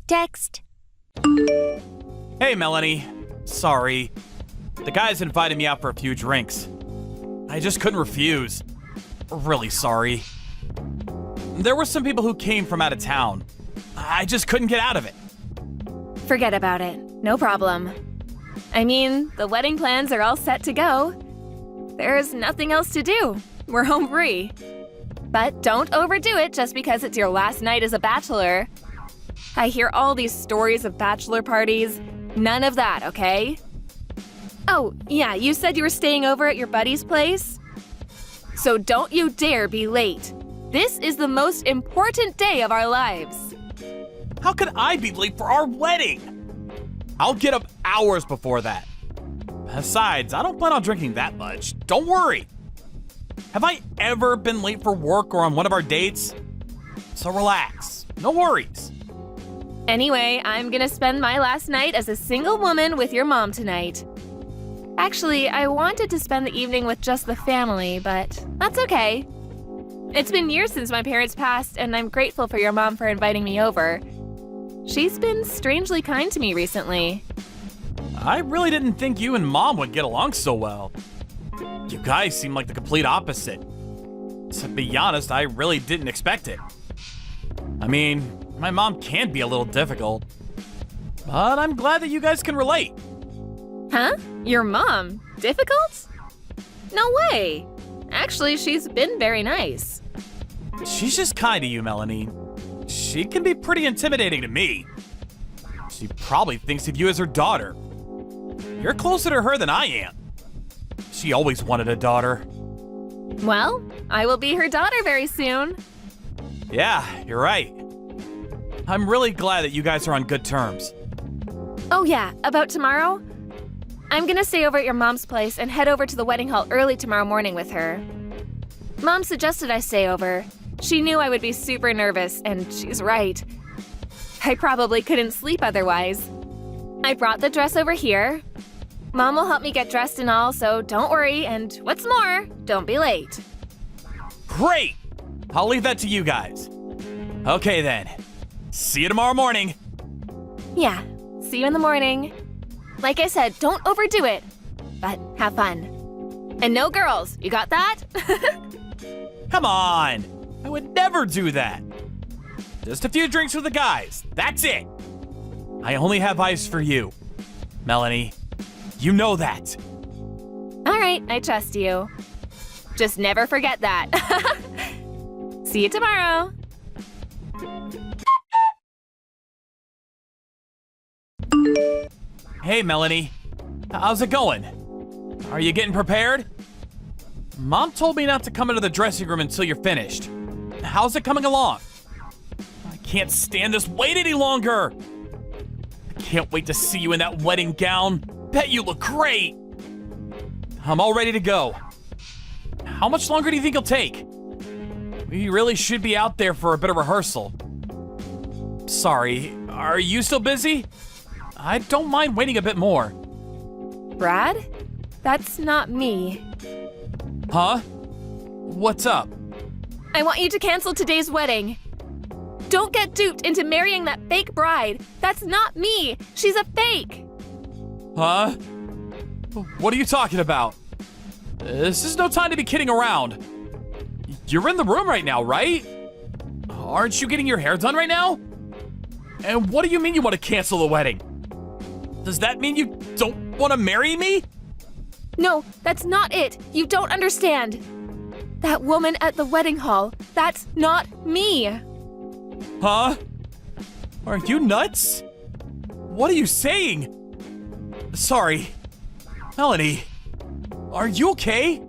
Text. Hey, Melanie. Sorry. The guys invited me out for a few drinks. I just couldn't refuse. Really sorry. There were some people who came from out of town. I just couldn't get out of it. Forget about it. No problem. I mean, the wedding plans are all set to go. There's nothing else to do. We're home free. But don't overdo it just because it's your last night as a bachelor. I hear all these stories of bachelor parties. None of that, okay? Oh, yeah, you said you were staying over at your buddy's place? So don't you dare be late. This is the most important day of our lives. How could I be late for our wedding? I'll get up hours before that. Besides, I don't plan on drinking that much. Don't worry. Have I ever been late for work or on one of our dates? So relax. No worries. Anyway, I'm gonna spend my last night as a single woman with your mom tonight. Actually, I wanted to spend the evening with just the family, but that's okay. It's been years since my parents passed, and I'm grateful for your mom for inviting me over. She's been strangely kind to me recently. I really didn't think you and Mom would get along so well. You guys seem like the complete opposite. To be honest, I really didn't expect it. I mean, my mom can be a little difficult, but I'm glad that you guys can relate. Huh? Your mom? Difficult? No way. Actually, she's been very nice. She's just kind to you, Melanie. She can be pretty intimidating to me. She probably thinks of you as her daughter. You're closer to her than I am. She always wanted a daughter. Well, I will be her daughter very soon. Yeah, you're right. I'm really glad that you guys are on good terms. Oh yeah, about tomorrow? I'm gonna stay over at your mom's place and head over to the wedding hall early tomorrow morning with her. Mom suggested I stay over. She knew I would be super nervous, and she's right. I probably couldn't sleep otherwise. I brought the dress over here. Mom will help me get dressed and all, so don't worry, and what's more, don't be late. Great! I'll leave that to you guys. Okay then. See you tomorrow morning. Yeah, see you in the morning. Like I said, don't overdo it, but have fun. And no girls, you got that? Come on! I would never do that. Just a few drinks with the guys. That's it. I only have eyes for you. Melanie, you know that. All right, I trust you. Just never forget that. See you tomorrow. Hey, Melanie. How's it going? Are you getting prepared? Mom told me not to come into the dressing room until you're finished. How's it coming along? I can't stand this wait any longer. I can't wait to see you in that wedding gown. Bet you look great. I'm all ready to go. How much longer do you think it'll take? We really should be out there for a bit of rehearsal. Sorry, are you still busy? I don't mind waiting a bit more. Brad? That's not me. Huh? What's up? I want you to cancel today's wedding. Don't get duped into marrying that fake bride. That's not me. She's a fake. Huh? What are you talking about? This is no time to be kidding around. You're in the room right now, right? Aren't you getting your hair done right now? And what do you mean you want to cancel the wedding? Does that mean you don't want to marry me? No, that's not it. You don't understand. That woman at the wedding hall, that's not me. Huh? Are you nuts? What are you saying? Sorry. Melanie, are you okay?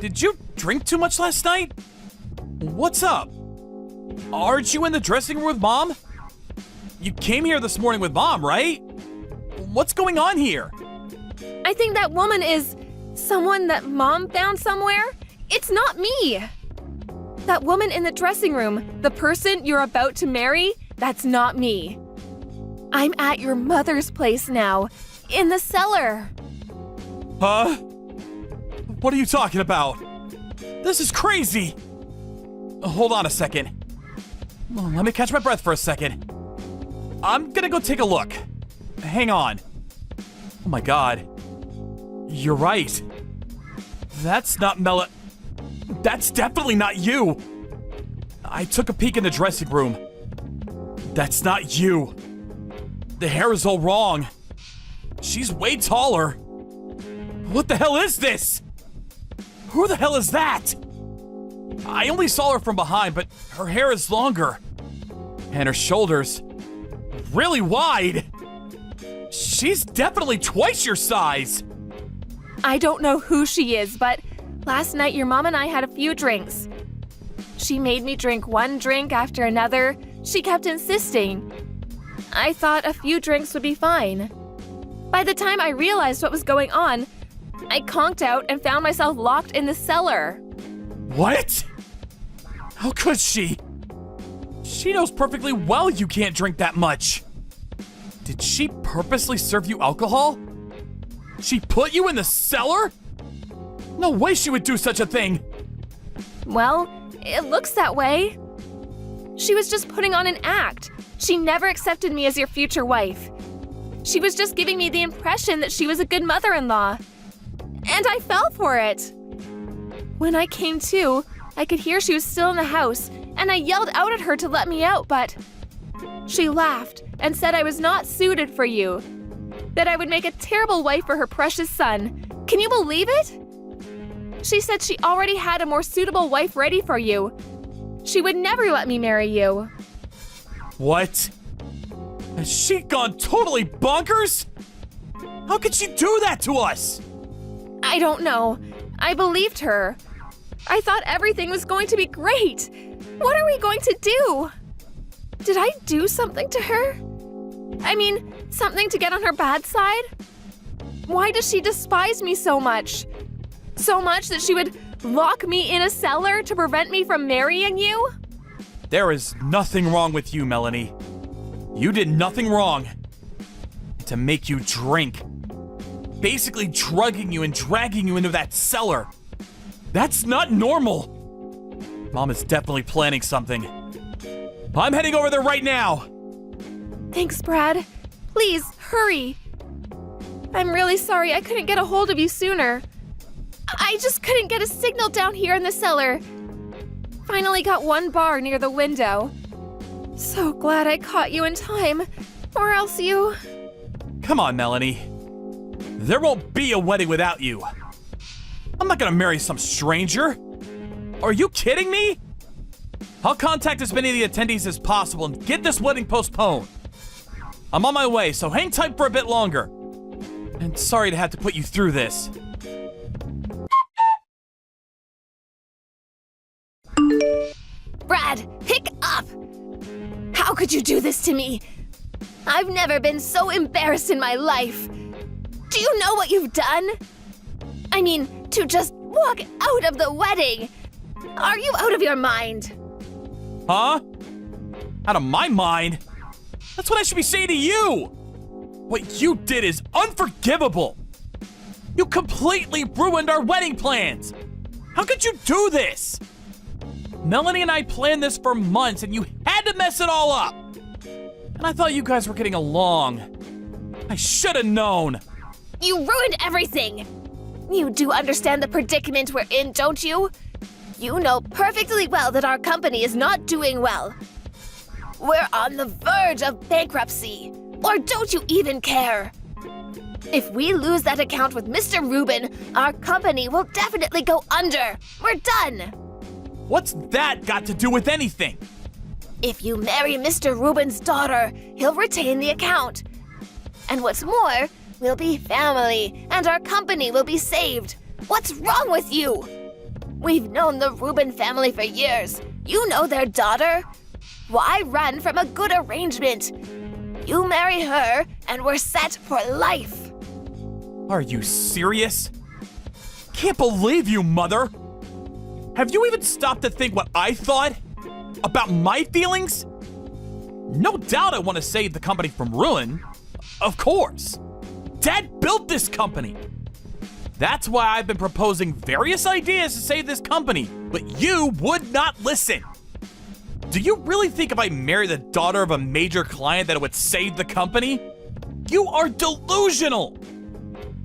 Did you drink too much last night? What's up? Aren't you in the dressing room with Mom? You came here this morning with Mom, right? What's going on here? I think that woman is someone that Mom found somewhere. It's not me. That woman in the dressing room, the person you're about to marry, that's not me. I'm at your mother's place now, in the cellar. Huh? What are you talking about? This is crazy. Hold on a second. Let me catch my breath for a second. I'm gonna go take a look. Hang on. Oh my god. You're right. That's not Mela. That's definitely not you. I took a peek in the dressing room. That's not you. The hair is all wrong. She's way taller. What the hell is this? Who the hell is that? I only saw her from behind, but her hair is longer. And her shoulders really wide. She's definitely twice your size. I don't know who she is, but last night your mom and I had a few drinks. She made me drink one drink after another. She kept insisting. I thought a few drinks would be fine. By the time I realized what was going on, I conked out and found myself locked in the cellar. What? How could she? She knows perfectly well you can't drink that much. Did she purposely serve you alcohol? She put you in the cellar? No way she would do such a thing. Well, it looks that way. She was just putting on an act. She never accepted me as your future wife. She was just giving me the impression that she was a good mother-in-law. And I fell for it. When I came to, I could hear she was still in the house, and I yelled out at her to let me out, but she laughed and said I was not suited for you, that I would make a terrible wife for her precious son. Can you believe it? She said she already had a more suitable wife ready for you. She would never let me marry you. What? Has she gone totally bonkers? How could she do that to us? I don't know. I believed her. I thought everything was going to be great. What are we going to do? Did I do something to her? I mean, something to get on her bad side? Why does she despise me so much? So much that she would lock me in a cellar to prevent me from marrying you? There is nothing wrong with you, Melanie. You did nothing wrong. To make you drink. Basically drugging you and dragging you into that cellar. That's not normal. Mom is definitely planning something. I'm heading over there right now. Thanks, Brad. Please, hurry. I'm really sorry I couldn't get a hold of you sooner. I just couldn't get a signal down here in the cellar. Finally got one bar near the window. So glad I caught you in time, or else you... Come on, Melanie. There won't be a wedding without you. I'm not gonna marry some stranger. Are you kidding me? I'll contact as many of the attendees as possible and get this wedding postponed. I'm on my way, so hang tight for a bit longer. And sorry to have to put you through this. Brad, pick up! How could you do this to me? I've never been so embarrassed in my life. Do you know what you've done? I mean, to just walk out of the wedding. Are you out of your mind? Huh? Out of my mind? That's what I should be saying to you! What you did is unforgivable! You completely ruined our wedding plans! How could you do this? Melanie and I planned this for months and you had to mess it all up! And I thought you guys were getting along. I should have known! You ruined everything! You do understand the predicament we're in, don't you? You know perfectly well that our company is not doing well. We're on the verge of bankruptcy. Or don't you even care? If we lose that account with Mr. Rubin, our company will definitely go under. We're done. What's that got to do with anything? If you marry Mr. Rubin's daughter, he'll retain the account. And what's more, we'll be family, and our company will be saved. What's wrong with you? We've known the Rubin family for years. You know their daughter. Why run from a good arrangement? You marry her, and we're set for life. Are you serious? Can't believe you, Mother! Have you even stopped to think what I thought? About my feelings? No doubt I want to save the company from ruin. Of course. Dad built this company. That's why I've been proposing various ideas to save this company, but you would not listen. Do you really think if I marry the daughter of a major client that it would save the company? You are delusional!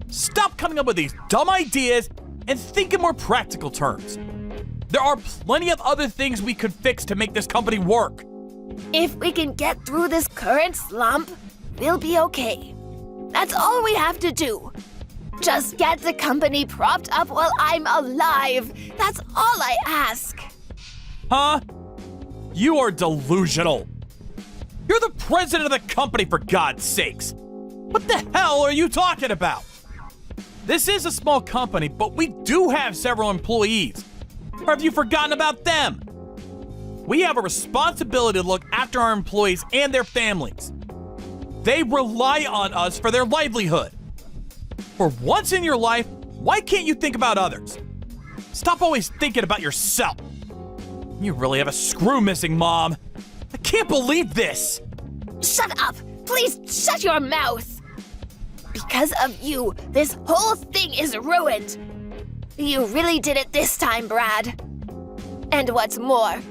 Stop coming up with these dumb ideas and think in more practical terms. There are plenty of other things we could fix to make this company work. If we can get through this current slump, we'll be okay. That's all we have to do. Just get the company propped up while I'm alive. That's all I ask. Huh? You are delusional. You're the president of the company, for God's sakes. What the hell are you talking about? This is a small company, but we do have several employees. Or have you forgotten about them? We have a responsibility to look after our employees and their families. They rely on us for their livelihood. For once in your life, why can't you think about others? Stop always thinking about yourself. You really have a screw missing, Mom. I can't believe this. Shut up! Please shut your mouth! Because of you, this whole thing is ruined. You really did it this time, Brad. And what's more,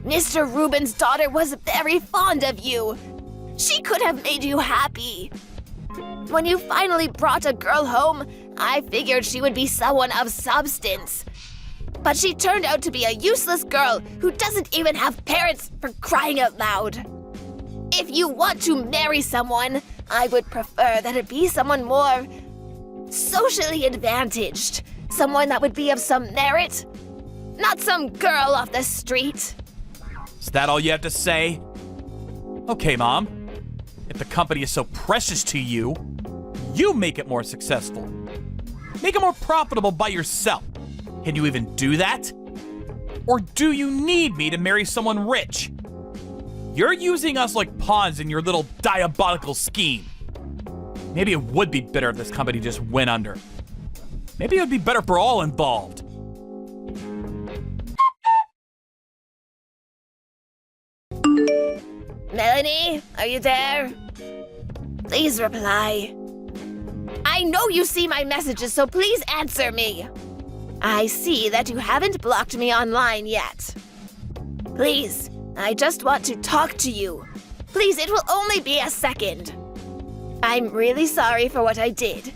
Mr. Rubin's daughter was very fond of you. She could have made you happy. When you finally brought a girl home, I figured she would be someone of substance. But she turned out to be a useless girl who doesn't even have parents, for crying out loud. If you want to marry someone, I would prefer that it be someone more socially advantaged. Someone that would be of some merit. Not some girl off the street. Is that all you have to say? Okay, Mom. If the company is so precious to you, you make it more successful. Make it more profitable by yourself. Can you even do that? Or do you need me to marry someone rich? You're using us like pawns in your little diabolical scheme. Maybe it would be better if this company just went under. Maybe it would be better for all involved. Melanie, are you there? Please reply. I know you see my messages, so please answer me. I see that you haven't blocked me online yet. Please, I just want to talk to you. Please, it will only be a second. I'm really sorry for what I did.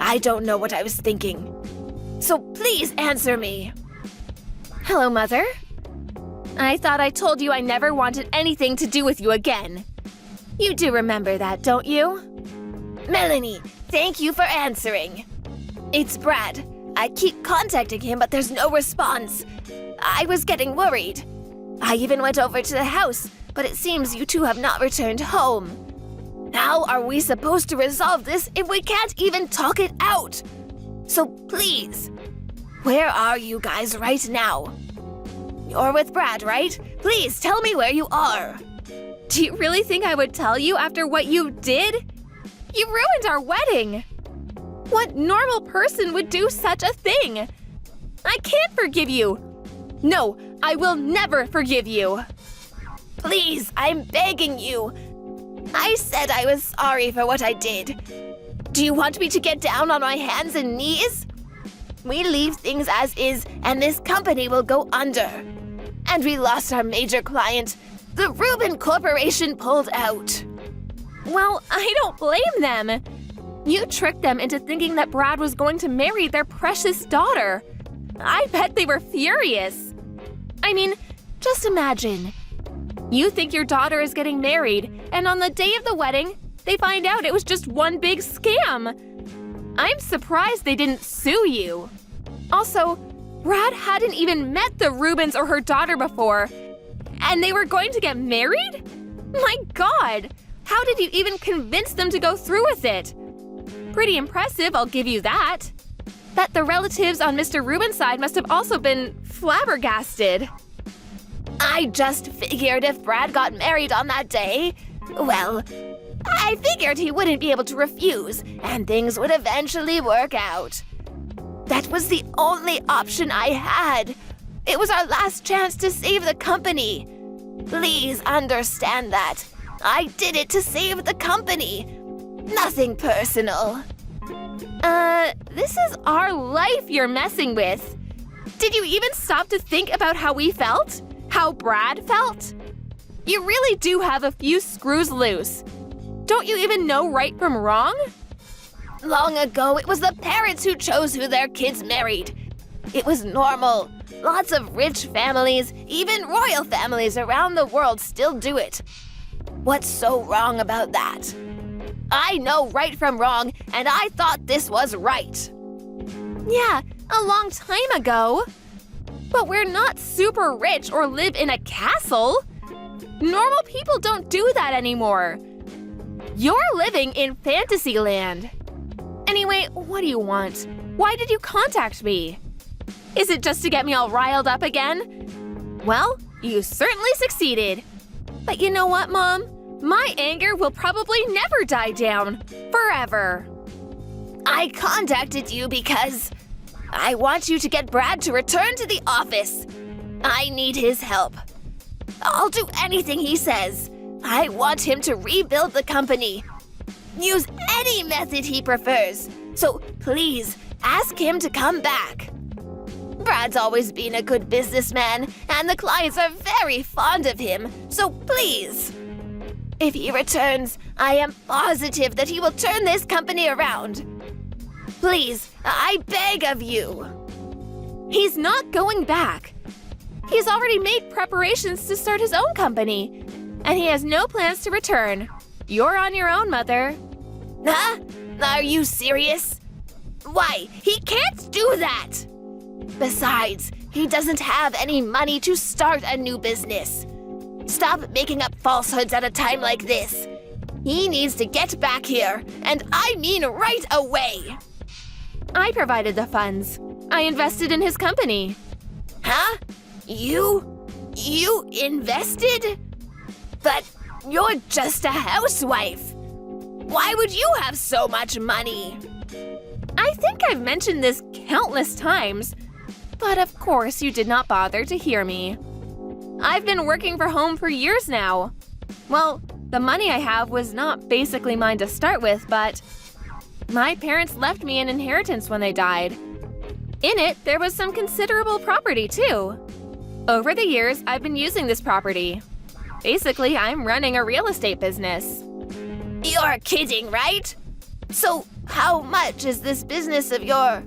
I don't know what I was thinking. So please answer me. Hello, Mother. I thought I told you I never wanted anything to do with you again. You do remember that, don't you? Melanie, thank you for answering. It's Brad. I keep contacting him, but there's no response. I was getting worried. I even went over to the house, but it seems you two have not returned home. How are we supposed to resolve this if we can't even talk it out? So please, where are you guys right now? You're with Brad, right? Please tell me where you are. Do you really think I would tell you after what you did? You ruined our wedding. What normal person would do such a thing? I can't forgive you. No, I will never forgive you. Please, I'm begging you. I said I was sorry for what I did. Do you want me to get down on my hands and knees? We leave things as is, and this company will go under. And we lost our major client. The Rubin Corporation pulled out. Well, I don't blame them. You tricked them into thinking that Brad was going to marry their precious daughter. I bet they were furious. I mean, just imagine. You think your daughter is getting married, and on the day of the wedding, they find out it was just one big scam. I'm surprised they didn't sue you. Also, Brad hadn't even met the Rubins or her daughter before, and they were going to get married? My God, how did you even convince them to go through with it? Pretty impressive, I'll give you that. Bet the relatives on Mr. Rubin's side must have also been flabbergasted. I just figured if Brad got married on that day, well, I figured he wouldn't be able to refuse, and things would eventually work out. That was the only option I had. It was our last chance to save the company. Please understand that. I did it to save the company. Nothing personal. This is our life you're messing with. Did you even stop to think about how we felt? How Brad felt? You really do have a few screws loose. Don't you even know right from wrong? Long ago, it was the parents who chose who their kids married. It was normal. Lots of rich families, even royal families around the world still do it. What's so wrong about that? I know right from wrong, and I thought this was right. Yeah, a long time ago. But we're not super rich or live in a castle. Normal people don't do that anymore. You're living in Fantasyland. Anyway, what do you want? Why did you contact me? Is it just to get me all riled up again? Well, you certainly succeeded. But you know what, Mom? My anger will probably never die down. Forever. I contacted you because I want you to get Brad to return to the office. I need his help. I'll do anything he says. I want him to rebuild the company. Use any method he prefers. So please, ask him to come back. Brad's always been a good businessman, and the clients are very fond of him, so please. If he returns, I am positive that he will turn this company around. Please, I beg of you. He's not going back. He's already made preparations to start his own company, and he has no plans to return. You're on your own, Mother. Huh? Are you serious? Why, he can't do that! Besides, he doesn't have any money to start a new business. Stop making up falsehoods at a time like this. He needs to get back here, and I mean right away. I provided the funds. I invested in his company. Huh? You invested? But you're just a housewife. Why would you have so much money? I think I've mentioned this countless times, but of course you did not bother to hear me. I've been working for home for years now. Well, the money I have was not basically mine to start with, but my parents left me an inheritance when they died. In it, there was some considerable property too. Over the years, I've been using this property. Basically, I'm running a real estate business. You're kidding, right? So, how much is this business of yours?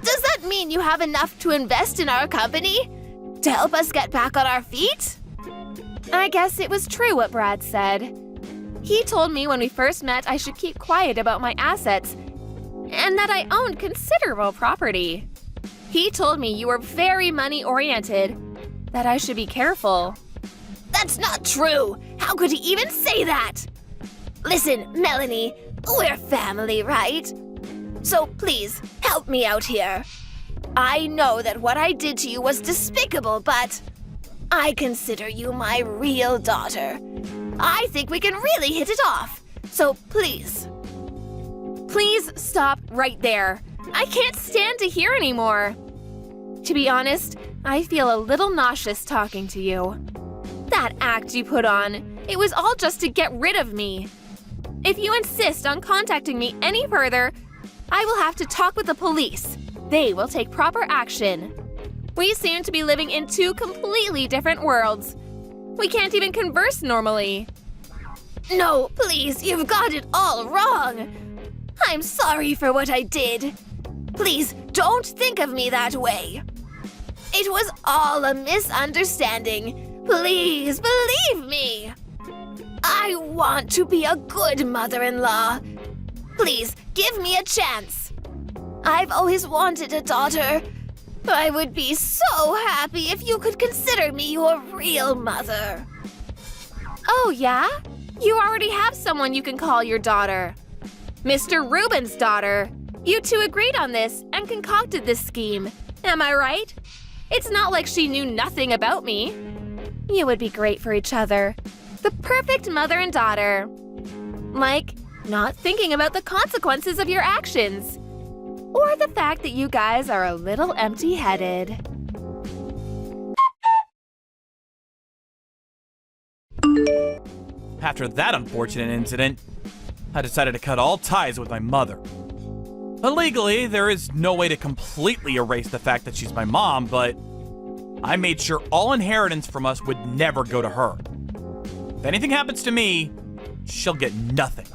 Does that mean you have enough to invest in our company? To help us get back on our feet? I guess it was true what Brad said. He told me when we first met I should keep quiet about my assets and that I owned considerable property. He told me you were very money-oriented, that I should be careful. That's not true! How could he even say that? Listen, Melanie, we're family, right? So please, help me out here. I know that what I did to you was despicable, but I consider you my real daughter. I think we can really hit it off. So please. Please stop right there. I can't stand to hear anymore. To be honest, I feel a little nauseous talking to you. That act you put on, it was all just to get rid of me. If you insist on contacting me any further, I will have to talk with the police. They will take proper action. We seem to be living in two completely different worlds. We can't even converse normally. No, please, you've got it all wrong. I'm sorry for what I did. Please, don't think of me that way. It was all a misunderstanding. Please, believe me. I want to be a good mother-in-law. Please, give me a chance. I've always wanted a daughter. I would be so happy if you could consider me your real mother. Oh, yeah? You already have someone you can call your daughter. Mr. Rubin's daughter. You two agreed on this and concocted this scheme. Am I right? It's not like she knew nothing about me. You would be great for each other. The perfect mother and daughter. Like, not thinking about the consequences of your actions. Or the fact that you guys are a little empty-headed. After that unfortunate incident, I decided to cut all ties with my mother. Legally, there is no way to completely erase the fact that she's my mom, but I made sure all inheritance from us would never go to her. If anything happens to me, she'll get nothing.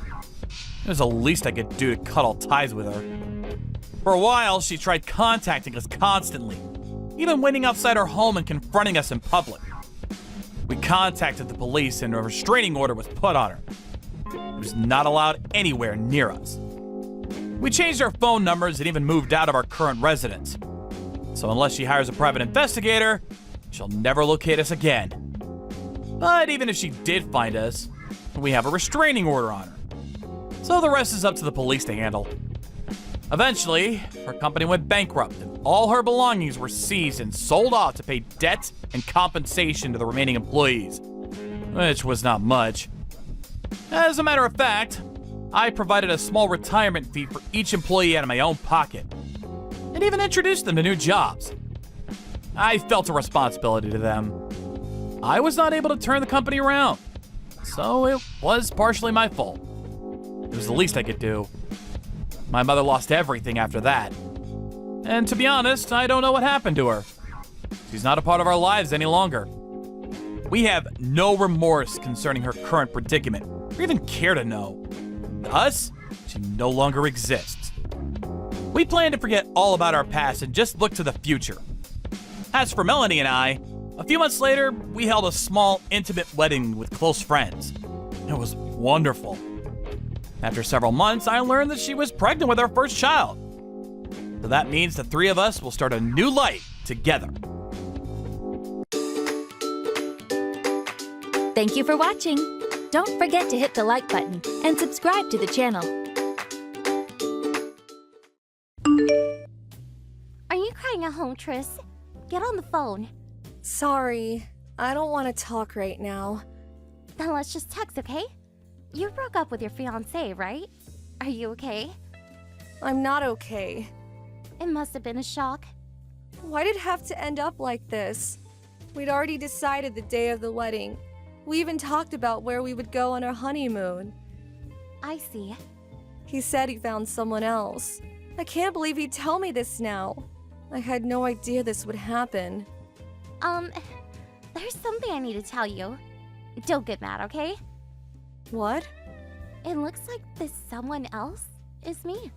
It was the least I could do to cut all ties with her. For a while, she tried contacting us constantly, even waiting outside our home and confronting us in public. We contacted the police and a restraining order was put on her. She was not allowed anywhere near us. We changed our phone numbers and even moved out of our current residence. So unless she hires a private investigator, she'll never locate us again. But even if she did find us, we have a restraining order on her. So the rest is up to the police to handle. Eventually, her company went bankrupt and all her belongings were seized and sold off to pay debt and compensation to the remaining employees, which was not much. As a matter of fact, I provided a small retirement fee for each employee out of my own pocket, and even introduced them to new jobs. I felt a responsibility to them. I was not able to turn the company around, so it was partially my fault. It was the least I could do. My mother lost everything after that. And to be honest, I don't know what happened to her. She's not a part of our lives any longer. We have no remorse concerning her current predicament, or even care to know. To us, she no longer exists. We plan to forget all about our past and just look to the future. As for Melanie and I, a few months later, we held a small, intimate wedding with close friends. It was wonderful. After several months, I learned that she was pregnant with our first child. So that means the three of us will start a new life together. Thank you for watching. Don't forget to hit the like button and subscribe to the channel. Are you crying at home, Tris? Get on the phone. Sorry, I don't want to talk right now. Then let's just text, okay? You broke up with your fiancé, right? Are you okay? I'm not okay. It must have been a shock. Why did it have to end up like this? We'd already decided the day of the wedding. We even talked about where we would go on our honeymoon. I see. He said he found someone else. I can't believe he'd tell me this now. I had no idea this would happen. There's something I need to tell you. Don't get mad, okay? What? It looks like this someone else is me.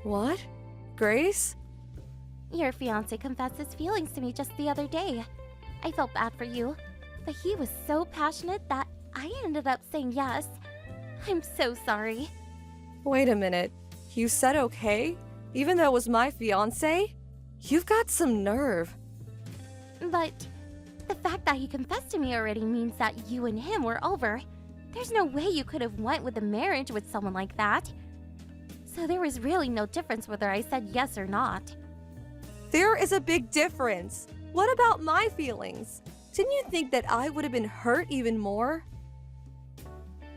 What? Grace? Your fiancé confessed his feelings to me just the other day. I felt bad for you, but he was so passionate that I ended up saying yes. I'm so sorry. Wait a minute. You said okay? Even though it was my fiancé? You've got some nerve. But the fact that he confessed to me already means that you and him were over. There's no way you could have went with a marriage with someone like that. So there was really no difference whether I said yes or not. There is a big difference. What about my feelings? Didn't you think that I would have been hurt even more?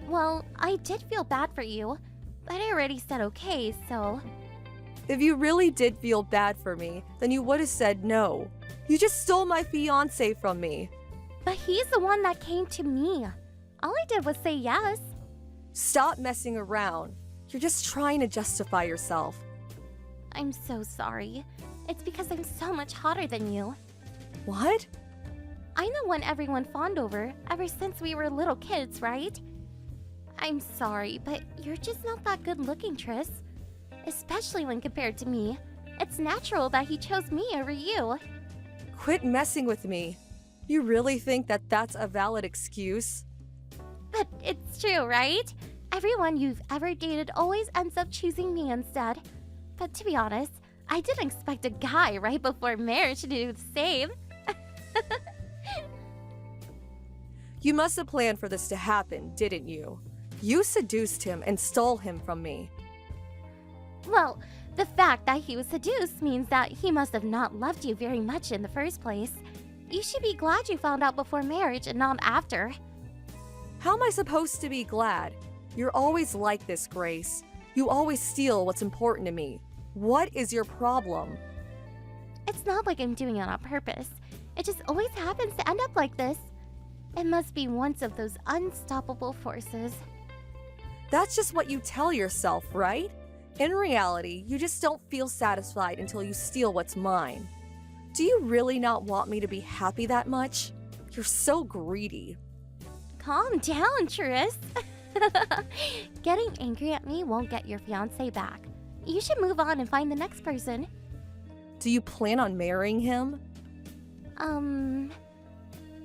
Well, I did feel bad for you, but I already said okay, so... If you really did feel bad for me, then you would have said no. You just stole my fiancé from me. But he's the one that came to me. All I did was say yes. Stop messing around. You're just trying to justify yourself. I'm so sorry. It's because I'm so much hotter than you. What? I'm the one everyone fawned over ever since we were little kids, right? I'm sorry, but you're just not that good looking, Tris. Especially when compared to me. It's natural that he chose me over you. Quit messing with me. You really think that that's a valid excuse? But it's true, right? Everyone you've ever dated always ends up choosing me instead. But to be honest, I didn't expect a guy right before marriage to do the same. You must have planned for this to happen, didn't you? You seduced him and stole him from me. Well, the fact that he was seduced means that he must have not loved you very much in the first place. You should be glad you found out before marriage and not after. How am I supposed to be glad? You're always like this, Grace. You always steal what's important to me. What is your problem? It's not like I'm doing it on purpose. It just always happens to end up like this. It must be one of those unstoppable forces. That's just what you tell yourself, right? In reality, you just don't feel satisfied until you steal what's mine. Do you really not want me to be happy that much? You're so greedy. Calm down, Tris. Getting angry at me won't get your fiancé back. You should move on and find the next person. Do you plan on marrying him?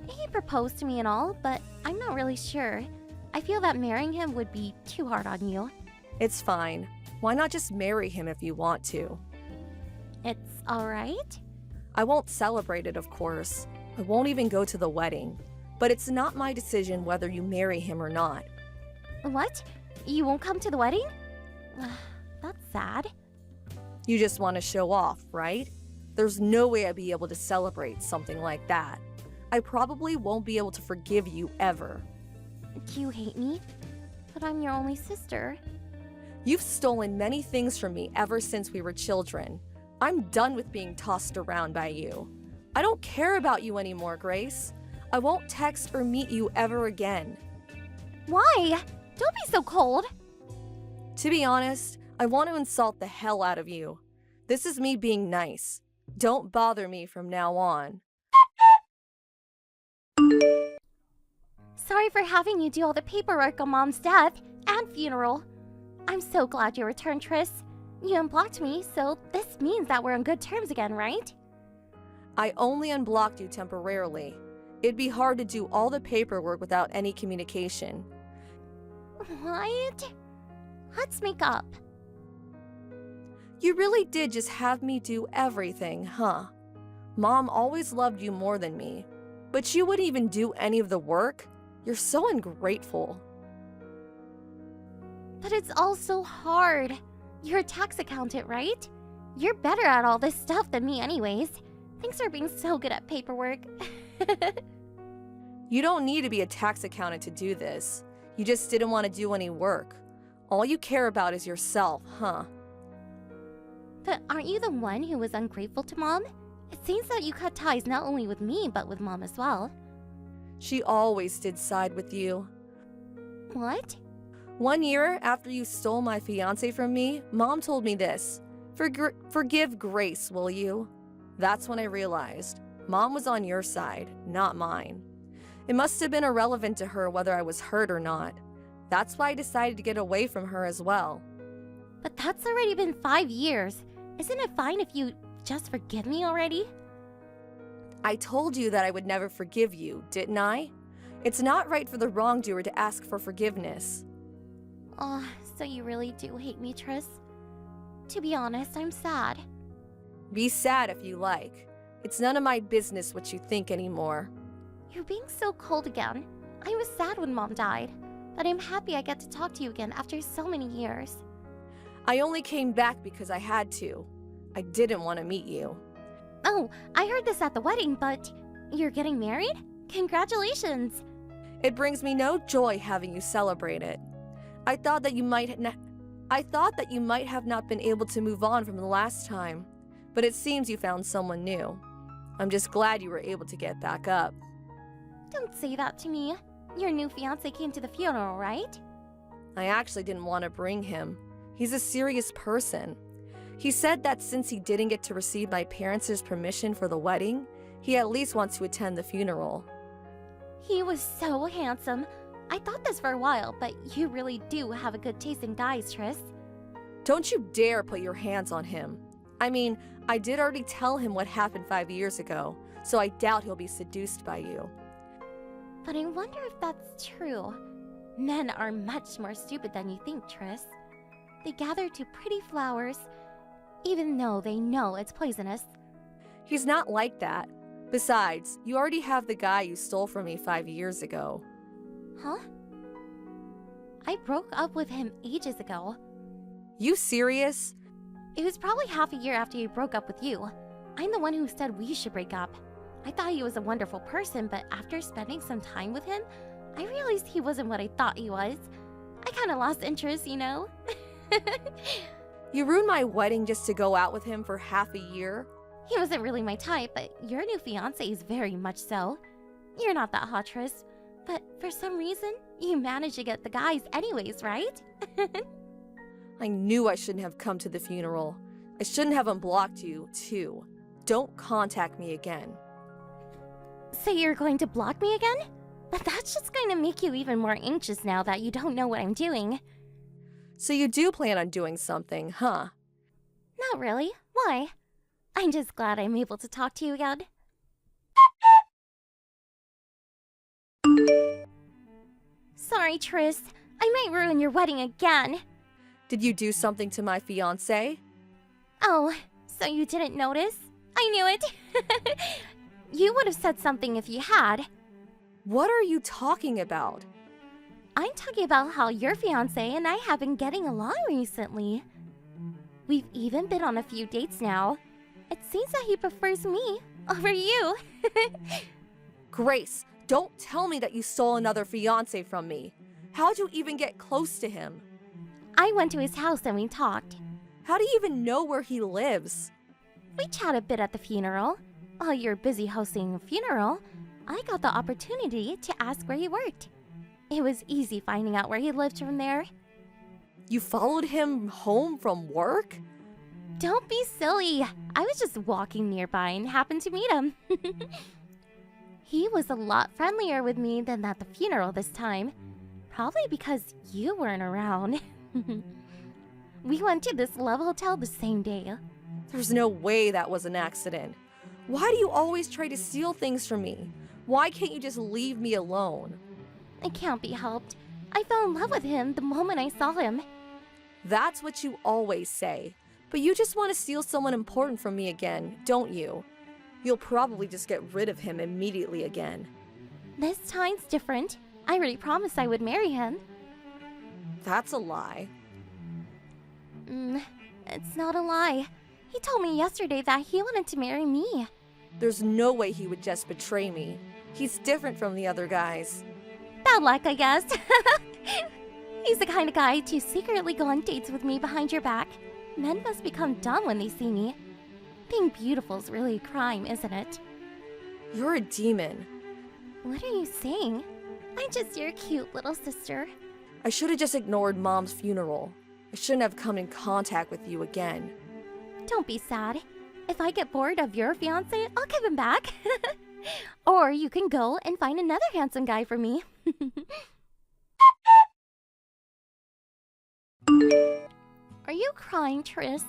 He proposed to me and all, but I'm not really sure. I feel that marrying him would be too hard on you. It's fine. Why not just marry him if you want to? It's alright? I won't celebrate it, of course. I won't even go to the wedding. But it's not my decision whether you marry him or not. What? You won't come to the wedding? That's sad. You just want to show off, right? There's no way I'd be able to celebrate something like that. I probably won't be able to forgive you ever. Do you hate me? But I'm your only sister. You've stolen many things from me ever since we were children. I'm done with being tossed around by you. I don't care about you anymore, Grace. I won't text or meet you ever again. Why? Don't be so cold. To be honest, I want to insult the hell out of you. This is me being nice. Don't bother me from now on. Sorry for having you do all the paperwork on Mom's death and funeral. I'm so glad you returned, Tris. You unblocked me, so this means that we're on good terms again, right? I only unblocked you temporarily. It'd be hard to do all the paperwork without any communication. What? Let's make up. You really did just have me do everything, huh? Mom always loved you more than me. But you wouldn't even do any of the work? You're so ungrateful. But it's all so hard. You're a tax accountant, right? You're better at all this stuff than me anyways. Thanks for being so good at paperwork. You don't need to be a tax accountant to do this. You just didn't want to do any work. All you care about is yourself, huh? But aren't you the one who was ungrateful to Mom? It seems that you cut ties not only with me, but with Mom as well. She always did side with you. What? 1 year after you stole my fiancé from me, Mom told me this. Forgive Grace, will you? That's when I realized Mom was on your side, not mine. It must have been irrelevant to her whether I was hurt or not. That's why I decided to get away from her as well. But that's already been 5 years. Isn't it fine if you just forgive me already? I told you that I would never forgive you, didn't I? It's not right for the wrongdoer to ask for forgiveness. Oh, so you really do hate me, Tris? To be honest, I'm sad. Be sad if you like. It's none of my business what you think anymore. You're being so cold again. I was sad when Mom died, but I'm happy I get to talk to you again after so many years. I only came back because I had to. I didn't want to meet you. Oh, I heard this at the wedding, but you're getting married? Congratulations! It brings me no joy having you celebrate it. I thought that you might have not been able to move on from the last time, but it seems you found someone new. I'm just glad you were able to get back up. Don't say that to me. Your new fiancé came to the funeral, right? I actually didn't want to bring him. He's a serious person. He said that since he didn't get to receive my parents' permission for the wedding, he at least wants to attend the funeral. He was so handsome. I thought this for a while, but you really do have a good taste in guys, Tris. Don't you dare put your hands on him. I mean, I did already tell him what happened 5 years ago, so I doubt he'll be seduced by you. But I wonder if that's true. Men are much more stupid than you think, Tris. They gather to pretty flowers, even though they know it's poisonous. He's not like that. Besides, you already have the guy you stole from me 5 years ago. Huh? I broke up with him ages ago. You serious? It was probably half a year after he broke up with you. I'm the one who said we should break up. I thought he was a wonderful person, but after spending some time with him, I realized he wasn't what I thought he was. I kinda lost interest, you know? You ruined my wedding just to go out with him for half a year? He wasn't really my type, but your new fiancé is very much so. You're not that hot, Tris. But for some reason, you managed to get the guys anyways, right? I knew I shouldn't have come to the funeral. I shouldn't have unblocked you, too. Don't contact me again. So you're going to block me again? But that's just going to make you even more anxious now that you don't know what I'm doing. So you do plan on doing something, huh? Not really. Why? I'm just glad I'm able to talk to you again. Sorry, Tris. I might ruin your wedding again. Did you do something to my fiancé? Oh, so you didn't notice? I knew it. You would have said something if you had. What are you talking about? I'm talking about how your fiancé and I have been getting along recently. We've even been on a few dates now. It seems that he prefers me over you. Grace, don't tell me that you stole another fiancé from me. How'd you even get close to him? I went to his house and we talked. How do you even know where he lives? We chatted a bit at the funeral. While you're busy hosting a funeral, I got the opportunity to ask where he worked. It was easy finding out where he lived from there. You followed him home from work? Don't be silly. I was just walking nearby and happened to meet him. He was a lot friendlier with me than at the funeral this time. Probably because you weren't around. We went to this Love Hotel the same day. There's no way that was an accident. Why do you always try to steal things from me? Why can't you just leave me alone? It can't be helped. I fell in love with him the moment I saw him. That's what you always say. But you just want to steal someone important from me again, don't you? You'll probably just get rid of him immediately again. This time's different. I already promised I would marry him. That's a lie. It's not a lie. He told me yesterday that he wanted to marry me. There's no way he would just betray me. He's different from the other guys. Bad luck, I guess. He's the kind of guy to secretly go on dates with me behind your back. Men must become dumb when they see me. Being beautiful's really a crime, isn't it? You're a demon. What are you saying? I'm just your cute little sister. I should have just ignored Mom's funeral. I shouldn't have come in contact with you again. Don't be sad. If I get bored of your fiancé, I'll give him back. Or you can go and find another handsome guy for me. Are you crying, Tris?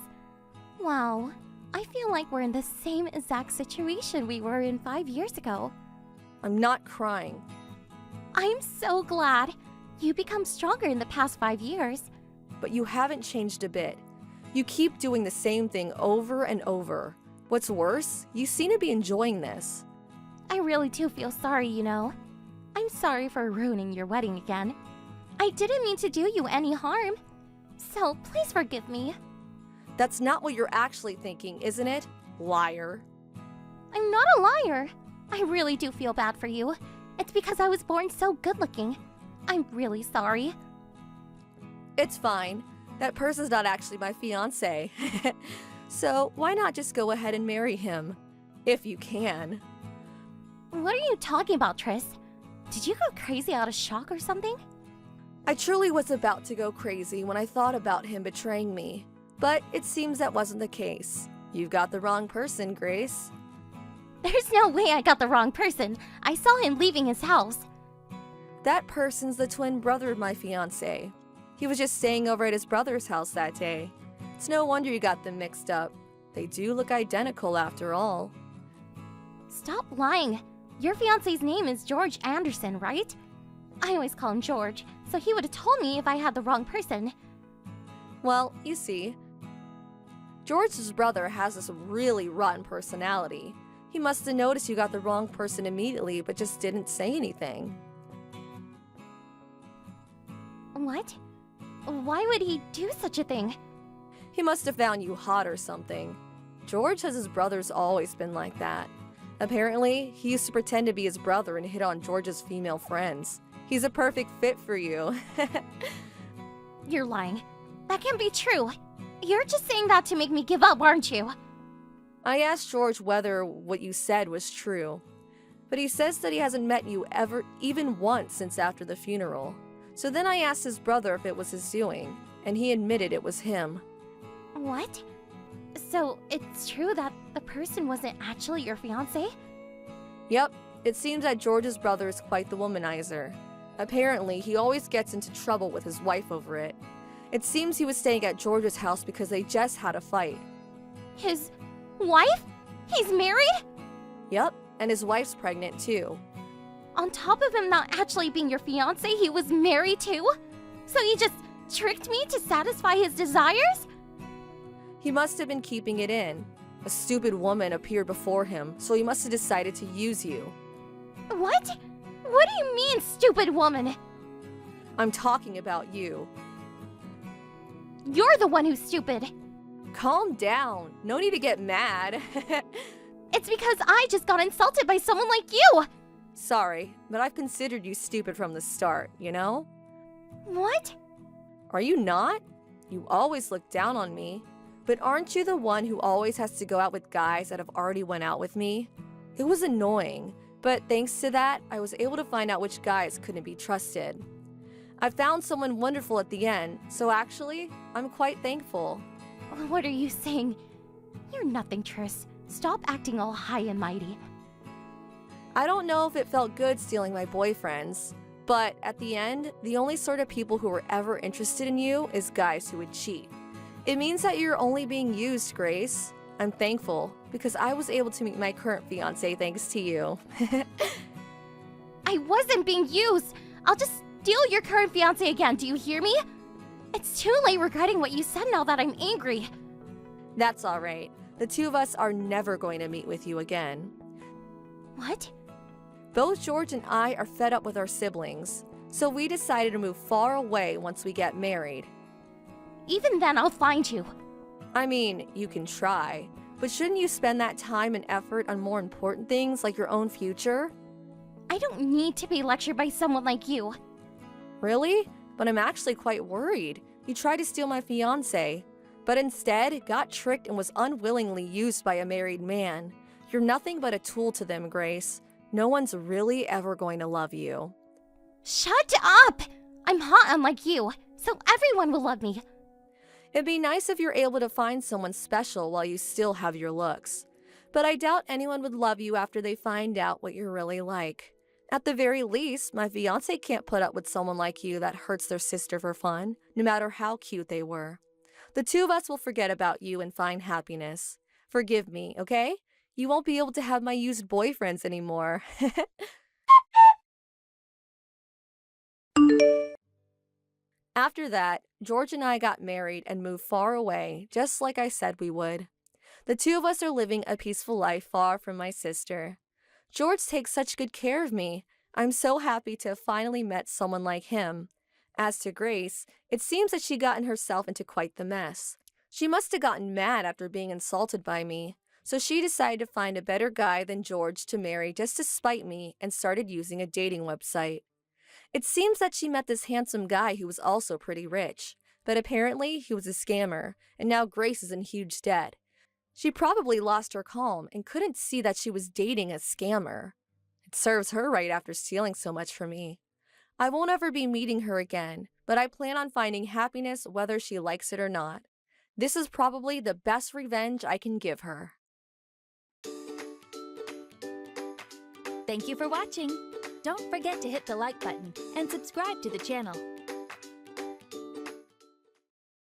Wow, I feel like we're in the same exact situation we were in 5 years ago. I'm not crying. I'm so glad. You become stronger in the past 5 years. But you haven't changed a bit. You keep doing the same thing over and over. What's worse, you seem to be enjoying this. I really do feel sorry, you know. I'm sorry for ruining your wedding again. I didn't mean to do you any harm. So please forgive me. That's not what you're actually thinking, isn't it? Liar. I'm not a liar. I really do feel bad for you. It's because I was born so good looking. I'm really sorry. It's fine. That person's not actually my fiancé. So why not just go ahead and marry him? If you can. What are you talking about, Tris? Did you go crazy out of shock or something? I truly was about to go crazy when I thought about him betraying me. But it seems that wasn't the case. You've got the wrong person, Grace. There's no way I got the wrong person. I saw him leaving his house. That person's the twin brother of my fiancé. He was just staying over at his brother's house that day. It's no wonder you got them mixed up. They do look identical after all. Stop lying. Your fiancé's name is George Anderson, right? I always call him George, so he would have told me if I had the wrong person. Well, you see, George's brother has this really rotten personality. He must have noticed you got the wrong person immediately, but just didn't say anything. What? Why would he do such a thing? He must have found you hot or something. George says his brother's always been like that. Apparently, he used to pretend to be his brother and hit on George's female friends. He's a perfect fit for you. You're lying. That can't be true. You're just saying that to make me give up, aren't you? I asked George whether what you said was true, but he says that he hasn't met you ever, even once since after the funeral. So then I asked his brother if it was his doing, and he admitted it was him. What? So it's true that the person wasn't actually your fiancé? Yep, It seems that George's brother is quite the womanizer. Apparently, he always gets into trouble with his wife over it. It seems he was staying at George's house because they just had a fight. His wife? He's married? Yep, and his wife's pregnant too. On top of him not actually being your fiance, he was married too? So he just tricked me to satisfy his desires? He must have been keeping it in. A stupid woman appeared before him, so he must have decided to use you. What? What do you mean, stupid woman? I'm talking about you. You're the one who's stupid. Calm down. No need to get mad. It's because I just got insulted by someone like you. Sorry, but I've considered you stupid from the start, you know? What? Are you not? You always look down on me. But aren't you the one who always has to go out with guys that have already went out with me? It was annoying, but thanks to that, I was able to find out which guys couldn't be trusted. I found someone wonderful at the end, so actually, I'm quite thankful. What are you saying? You're nothing, Triss. Stop acting all high and mighty. I don't know if it felt good stealing my boyfriends, but at the end, the only sort of people who were ever interested in you is guys who would cheat. It means that you're only being used, Grace. I'm thankful, because I was able to meet my current fiancé thanks to you. I wasn't being used. I'll just steal your current fiancé again, do you hear me? It's too late regretting what you said now that I'm angry. That's alright. The two of us are never going to meet with you again. What? Both George and I are fed up with our siblings, so we decided to move far away once we get married. Even then, I'll find you. I mean, you can try, but shouldn't you spend that time and effort on more important things like your own future? I don't need to be lectured by someone like you. Really? But I'm actually quite worried. You tried to steal my fiancé, but instead got tricked and was unwillingly used by a married man. You're nothing but a tool to them, Grace. No one's really ever going to love you. Shut up! I'm hot unlike you, so everyone will love me. It'd be nice if you're able to find someone special while you still have your looks. But I doubt anyone would love you after they find out what you're really like. At the very least, my fiancé can't put up with someone like you that hurts their sister for fun, no matter how cute they were. The two of us will forget about you and find happiness. Forgive me, okay? You won't be able to have my used boyfriends anymore. After that, George and I got married and moved far away, just like I said we would. The two of us are living a peaceful life far from my sister. George takes such good care of me. I'm so happy to have finally met someone like him. As to Grace, it seems that she'd gotten herself into quite the mess. She must have gotten mad after being insulted by me, so she decided to find a better guy than George to marry just to spite me and started using a dating website. It seems that she met this handsome guy who was also pretty rich, but apparently he was a scammer, and now Grace is in huge debt. She probably lost her calm and couldn't see that she was dating a scammer. It serves her right after stealing so much from me. I won't ever be meeting her again, but I plan on finding happiness whether she likes it or not. This is probably the best revenge I can give her. Thank you for watching. Don't forget to hit the like button and subscribe to the channel.